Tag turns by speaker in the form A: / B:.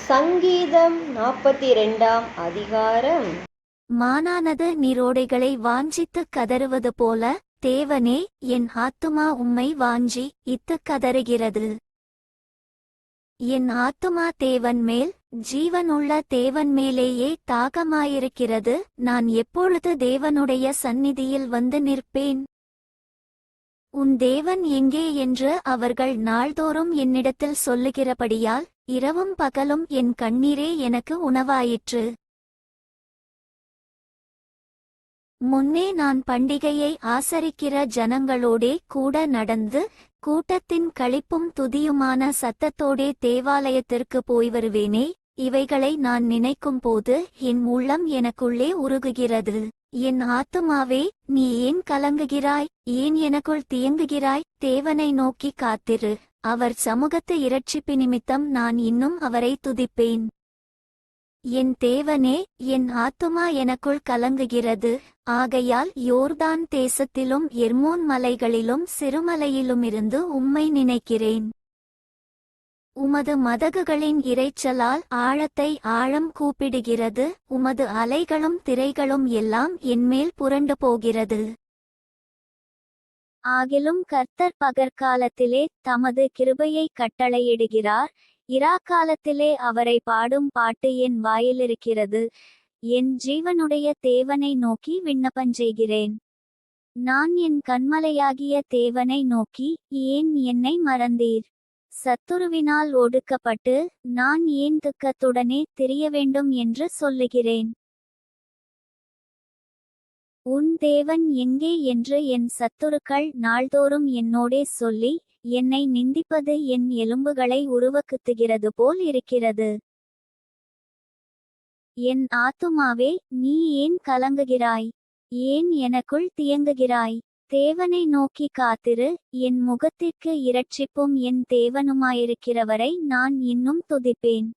A: சங்கீதம் 42ஆம் அதிகாரம்.
B: மானானது நீரோடைகளை வாஞ்சித்துக் கதறுவது போல, தேவனே, என் ஆத்துமா உம்மை வாஞ்சி இத்துக் கதறுகிறது. என் ஆத்துமா தேவன் மேல், ஜீவனுள்ள தேவன் மேலேயே தாகமாயிருக்கிறது. நான் எப்பொழுது தேவனுடைய சந்நிதியில் வந்து நிற்பேன்? உன் தேவன் எங்கே என்று அவர்கள் நாள்தோறும் என்னிடத்தில் சொல்லுகிறபடியால், இரவும் பகலும் என் கண்ணீரே எனக்கு உணவாயிற்று. முன்னே நான் பண்டிகையை ஆசரிக்கிற ஜனங்களோடே கூட நடந்து, கூட்டத்தின் களிப்பும் துதியுமான சத்தத்தோடே தேவாலயத்திற்கு போய் வருவேனே. இவைகளை நான் நினைக்கும்போது என் உள்ளம் எனக்குள்ளே உருகுகிறது. என் ஆத்துமாவே, நீ ஏன் கலங்குகிறாய்? ஏன் எனக்குள் தியங்குகிறாய்? தேவனை நோக்கி காத்திரு. அவர் சமூகத்து இரட்சிப்பு நிமித்தம் நான் இன்னும் அவரை துதிப்பேன். என் தேவனே, என் ஆத்துமா எனக்குள் கலங்குகிறது. ஆகையால் யோர்தான் தேசத்திலும் எர்மோன் மலைகளிலும் சிறுமலையிலுமிருந்து உம்மை நினைக்கிறேன். உமது மதகுகளின் இரைச்சலால் ஆழத்தை ஆழம் கூப்பிடுகிறது. உமது அலைகளும் திரைகளும் எல்லாம் என்மேல் புரண்டு போகிறது. ஆகிலும் கர்த்தர் பகற்காலத்திலே தமது கிருபையை கட்டளையிடுகிறார். இராக்காலத்திலே அவரை பாடும் பாட்டு என் வாயிலிருக்கிறது. என் ஜீவனுடைய தேவனை நோக்கி விண்ணப்பஞ்செய்கிறேன். நான் என் கன்மலையாகிய தேவனை நோக்கி, ஏன் என்னை மறந்தீர்? சத்துருவினால் ஒடுக்கப்பட்டு நான் ஏன் துக்கத்துடனே திரிய வேண்டும் என்று சொல்லுகிறேன். உன் தேவன் எங்கே என்று என் சத்துருக்கள் நாள்தோறும் என்னோடே சொல்லி, என்னை நிந்திப்பது என் எலும்புகளை உருவக்குத்துகிறது போல் இருக்கிறது. என் ஆத்துமாவே, நீ ஏன் கலங்குகிறாய்? ஏன் எனக்குள் தியங்குகிறாய்? தேவனை நோக்கி காத்திரு. என் முகத்திற்கு இரட்சிப்பும் என் தேவனுமாயிருக்கிறவரை நான் இன்னும் துதிப்பேன்.